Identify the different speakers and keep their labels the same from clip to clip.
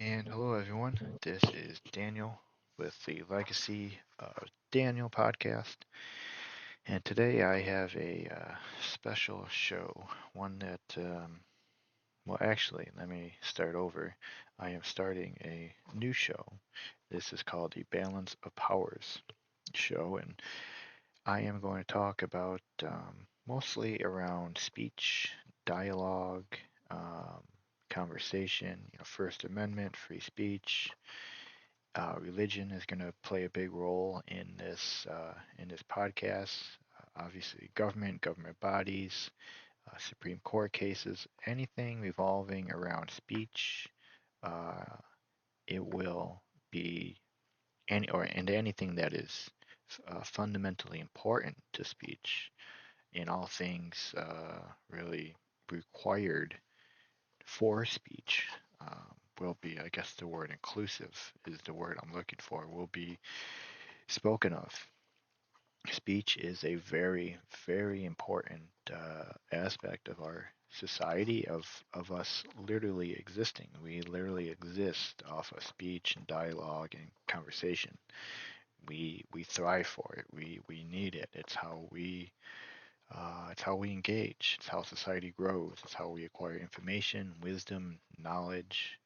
Speaker 1: And hello, everyone. This is Daniel with the Legacy of Daniel podcast. And today I have a special show, one that, well, actually, let me start over. I am starting a new show. This is called the Balance of Powers show, and I am going to talk about mostly around speech, dialogue, um, conversation, First Amendment, free speech. Religion is going to play a big role in this podcast. Obviously, government bodies, Supreme Court cases, anything revolving around speech. Uh, it will be and anything that is fundamentally important to speech, and all things really required for speech. Will be, I guess the word inclusive is the word I'm looking for, will be spoken of. Speech is a very, very important aspect of our society, of us literally existing. We literally exist off of speech and dialogue and conversation. We thrive for it. We need it. It's how we engage. It's how society grows. It's how we acquire information, wisdom, knowledge,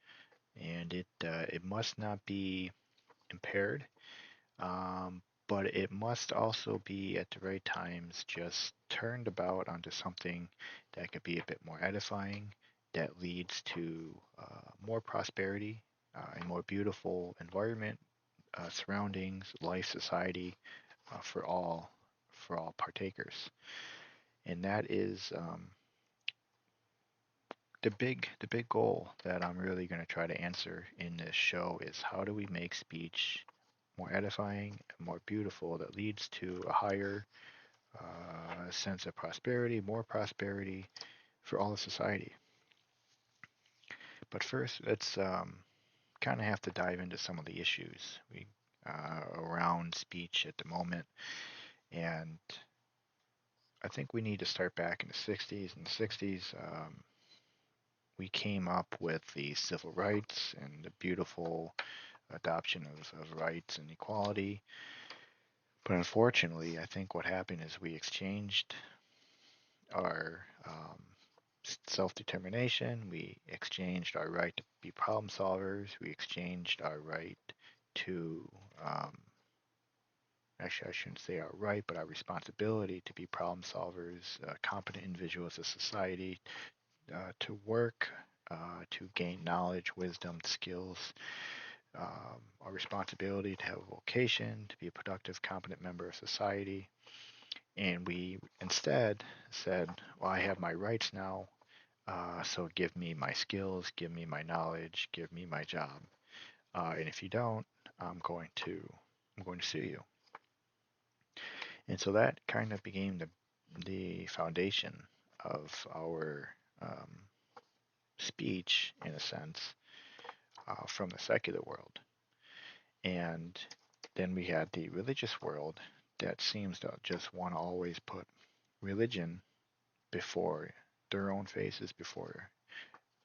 Speaker 1: and it must not be impaired, but it must also be at the right times just turned about onto something that could be a bit more edifying, that leads to more prosperity, a more beautiful environment, surroundings, life, society for all partakers, and that is the big goal that I'm really going to try to answer in this show is how do we make speech more edifying, more beautiful, that leads to a higher sense of prosperity, more prosperity for all of society. But first, let's kind of have to dive into some of the issues we around speech at the moment, and I think we need to start back in the 60s. In the 60s, we came up with the civil rights and the beautiful adoption of rights and equality. But unfortunately, I think what happened is we exchanged our self determination, we exchanged our right to be problem solvers, we exchanged our right to, um, actually, I shouldn't say our right, but our responsibility to be problem solvers, competent individuals of society, to work, to gain knowledge, wisdom, skills, our responsibility to have a vocation, to be a productive, competent member of society. And we instead said, well, I have my rights now, so give me my skills, give me my knowledge, give me my job. And if you don't, I'm going to I'm going to sue you. And so that kind of became the foundation of our um, speech, in a sense, from the secular world. And then we had the religious world that seems to just want to always put religion before their own faces, before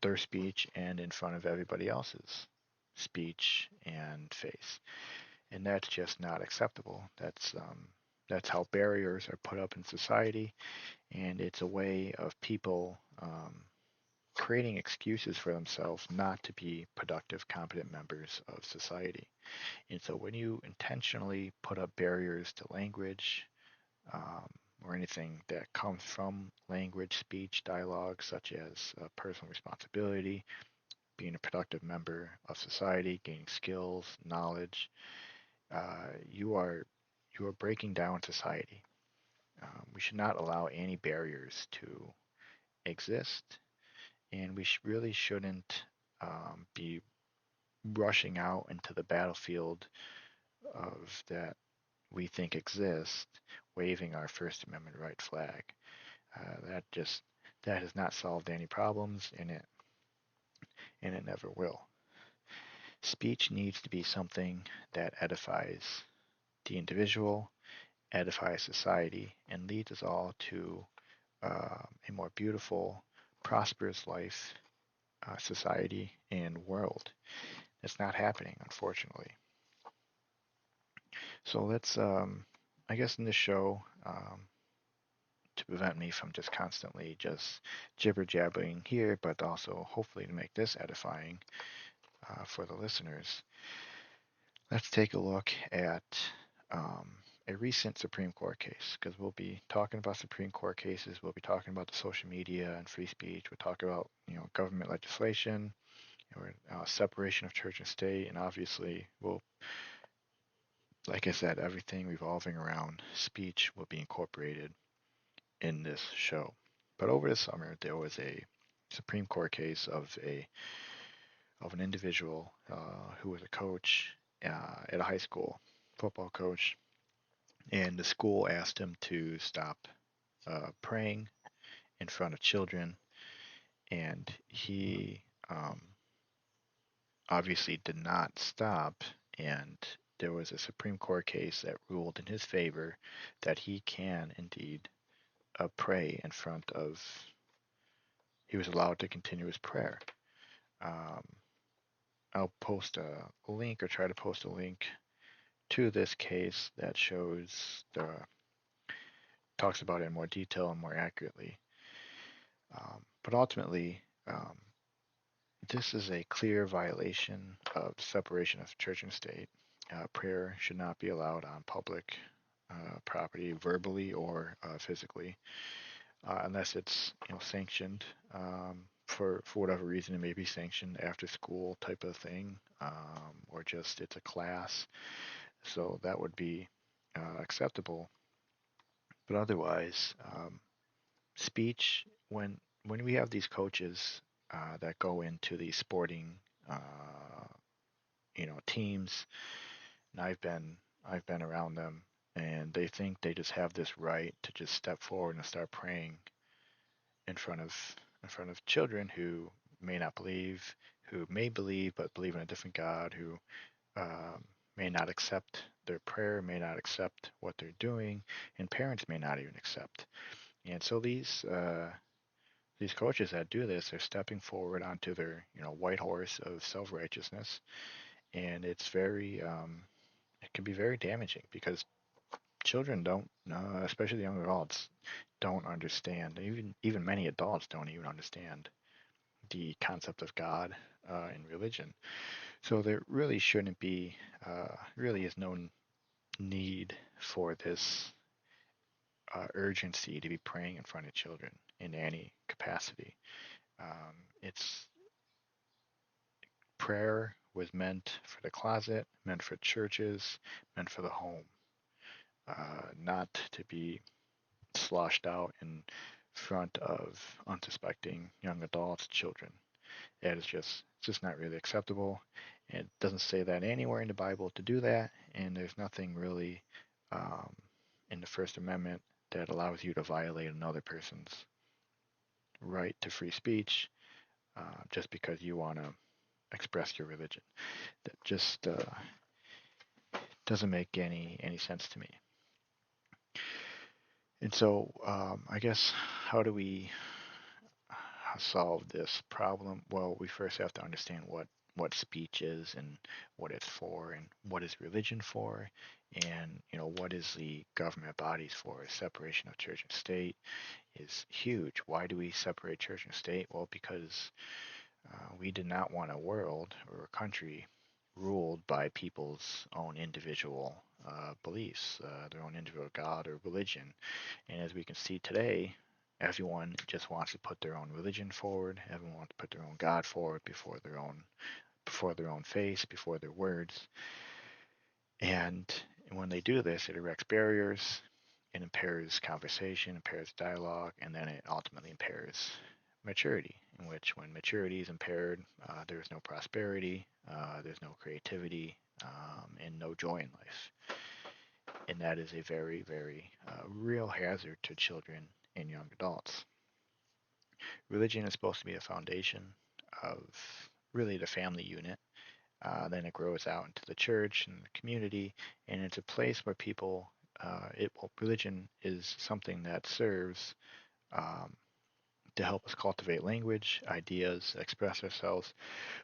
Speaker 1: their speech, and in front of everybody else's speech and face. And that's just not acceptable. That's how barriers are put up in society, and it's a way of people creating excuses for themselves not to be productive, competent members of society. And so when you intentionally put up barriers to language, um, or anything that comes from language, speech, dialogue, such as personal responsibility, being a productive member of society, gaining skills, knowledge, you are breaking down society. We should not allow any barriers to exist, and we really shouldn't be rushing out into the battlefield of that we think exists, waving our First Amendment right flag. That has not solved any problems in it, and it never will. Speech needs to be something that edifies the individual, edifies society, and leads us all to a more beautiful, prosperous life, society, and world. It's not happening, unfortunately. So let's, I guess, in this show, to prevent me from just constantly just jibber jabbering here, but also hopefully to make this edifying for the listeners. Let's take a look at um, a recent Supreme Court case, because we'll be talking about Supreme Court cases. We'll be talking about the social media and free speech. We'll talk about government legislation or separation of church and state, and obviously, we'll, like I said, everything revolving around speech will be incorporated in this show. But over the summer, there was a Supreme Court case of an individual who was a coach at a high school, football coach, and the school asked him to stop praying in front of children, and he obviously did not stop, and there was a Supreme Court case that ruled in his favor that he can indeed pray in front of, he was allowed to continue his prayer. Um, I'll post a link or try to post a link to this case that talks about it in more detail and more accurately. But ultimately, this is a clear violation of separation of church and state. Prayer should not be allowed on public property, verbally or physically, unless it's sanctioned for whatever reason. It may be sanctioned after school type of thing, or just it's a class, so that would be acceptable. But otherwise, speech when we have these coaches that go into these sporting teams, and I've been around them, and they think they just have this right to just step forward and start praying in front of children who may not believe, who may believe but believe in a different God, who um, may not accept their prayer, may not accept what they're doing, and parents may not even accept. And so these coaches that do this are stepping forward onto their white horse of self-righteousness, and it can be very damaging because children don't, especially young adults, don't understand. Even many adults don't even understand the concept of God and religion. So there really shouldn't be, really is no need for this urgency to be praying in front of children in any capacity. It's Prayer was meant for the closet, meant for churches, meant for the home, not to be sloshed out in front of unsuspecting young adults, children. It's just not really acceptable. It doesn't say that anywhere in the Bible to do that, and there's nothing really um, in the First Amendment that allows you to violate another person's right to free speech just because you want to express your religion. That just doesn't make any sense to me. And so, I guess, how do we solve this problem? Well, we first have to understand what speech is and what it's for and what is religion for, and what is the government bodies for. Separation of church and state is huge. Why do we separate church and state? Well, because we did not want a world or a country ruled by people's own individual beliefs, their own individual God or religion. And as we can see today, everyone just wants to put their own religion forward. Everyone wants to put their own God forward before their own face, before their words. And when they do this, it erects barriers, it impairs conversation, impairs dialogue, and then it ultimately impairs maturity, in which when maturity is impaired, there's no prosperity, there's no creativity, and no joy in life. And that is a very, very real hazard to children and young adults. Religion is supposed to be a foundation of really the family unit. Then it grows out into the church and the community, and it's a place where people, religion is something that serves um, to help us cultivate language, ideas, express ourselves,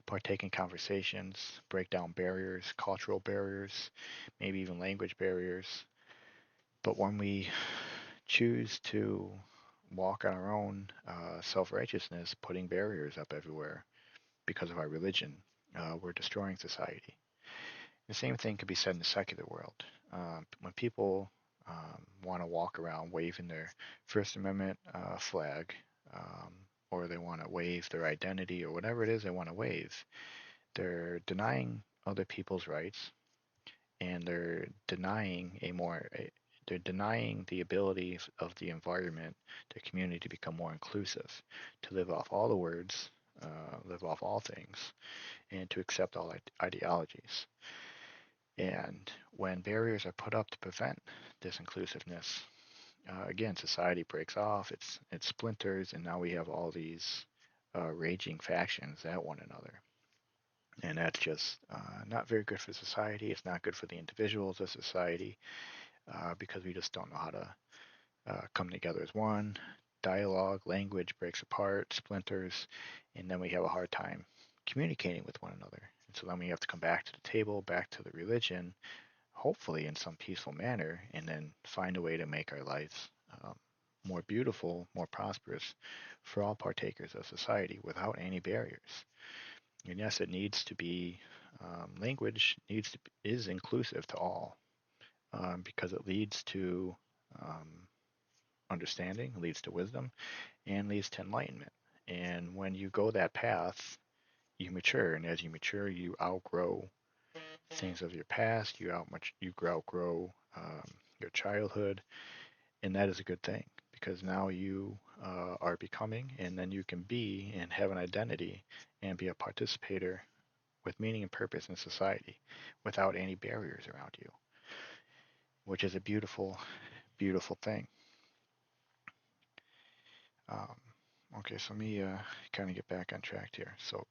Speaker 1: partake in conversations, break down barriers, cultural barriers, maybe even language barriers. But when we choose to walk on our own self righteousness, putting barriers up everywhere because of our religion, we're destroying society. The same thing could be said in the secular world. When people want to walk around waving their First Amendment flag, um, or they want to wave their identity or whatever it is they want to wave, they're denying other people's rights, and they're denying the ability of the environment, the community, to become more inclusive, to live off all the words, live off all things, and to accept all ideologies. And when barriers are put up to prevent this inclusiveness, again, society breaks off, it splinters, and now we have all these raging factions at one another. And that's just not very good for society. It's not good for the individuals of society, because we just don't know how to come together as one. Dialogue, language breaks apart, splinters, and then we have a hard time communicating with one another. And so then we have to come back to the table, back to the religion, hopefully in some peaceful manner, and then find a way to make our lives more beautiful, more prosperous for all partakers of society without any barriers. And yes, it needs to be language is inclusive to all, because it leads to um, understanding, leads to wisdom, and leads to enlightenment. And when you go that path, you mature, and as you mature, you outgrow things of your past. You outgrow your childhood, and that is a good thing because now you are becoming, and then you can be and have an identity and be a participator with meaning and purpose in society without any barriers around you, which is a beautiful, beautiful thing. Um, okay, so let me kind of get back on track here. So,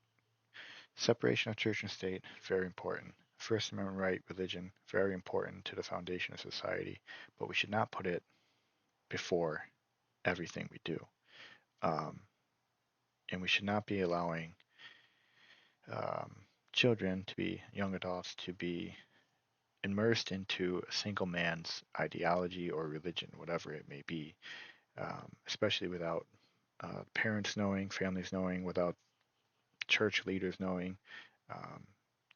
Speaker 1: separation of church and state, very important. First Amendment right, religion, very important to the foundation of society, but we should not put it before everything we do. Um, and we should not be allowing um, children to be, young adults to be immersed into a single man's ideology or religion, whatever it may be, especially without parents knowing, families knowing, without church leaders knowing. Um,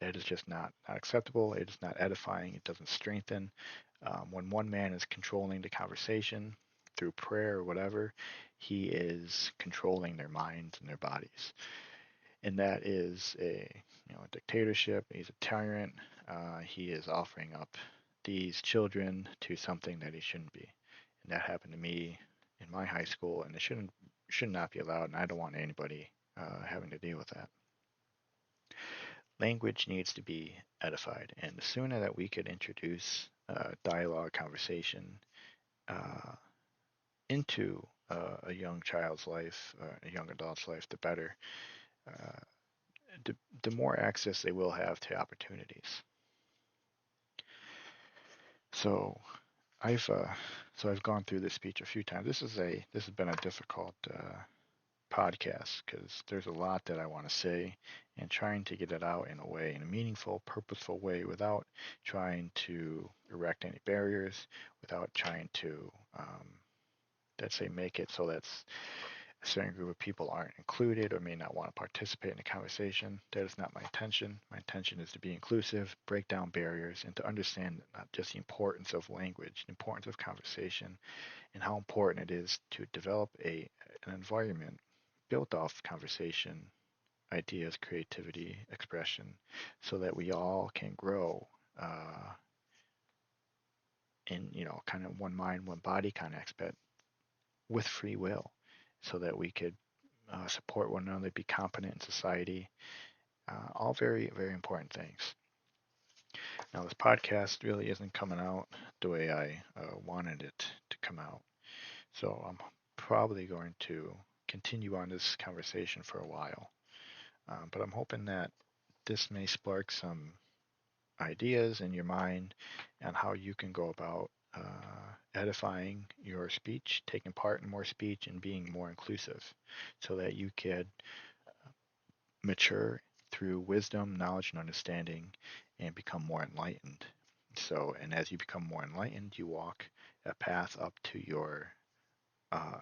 Speaker 1: that is just not acceptable. It is not edifying. It doesn't strengthen. When one man is controlling the conversation through prayer or whatever, he is controlling their minds and their bodies. And that is a dictatorship. He's a tyrant. He is offering up these children to something that he shouldn't be. And that happened to me in my high school, and it should not be allowed. And I don't want anybody having to deal with that. Language needs to be edified, and the sooner that we could introduce dialogue, conversation uh, into a young child's life, a young adult's life, the better. Uh, the more access they will have to opportunities. So I've I've gone through this speech a few times. This has been a difficult podcast because there's a lot that I want to say, and trying to get it out in a way, in a meaningful, purposeful way, without trying to erect any barriers, without trying to let's say make it so that's a certain group of people aren't included or may not want to participate in the conversation. That is not my intention. My intention is to be inclusive, break down barriers, and to understand not just the importance of language, the importance of conversation, and how important it is to develop an environment built off conversation, ideas, creativity, expression, so that we all can grow in, kind of one mind, one body kind of aspect with free will, so that we could support one another, be competent in society, all very, very important things. Now, this podcast really isn't coming out the way I wanted it to come out. So I'm probably going to continue on this conversation for a while. But I'm hoping that this may spark some ideas in your mind on how you can go about edifying your speech, taking part in more speech, and being more inclusive so that you could mature through wisdom, knowledge, and understanding and become more enlightened. So, and as you become more enlightened, you walk a path up to your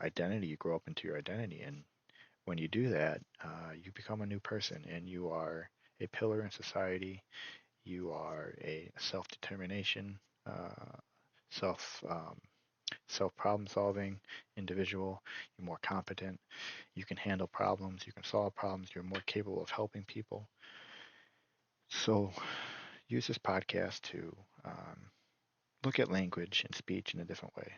Speaker 1: identity, you grow up into your identity. And when you do that, you become a new person and you are a pillar in society. You are a self-determination, self self problem solving individual. You're more competent. You can handle problems. You can solve problems. You're more capable of helping people. So use this podcast to look at language and speech in a different way.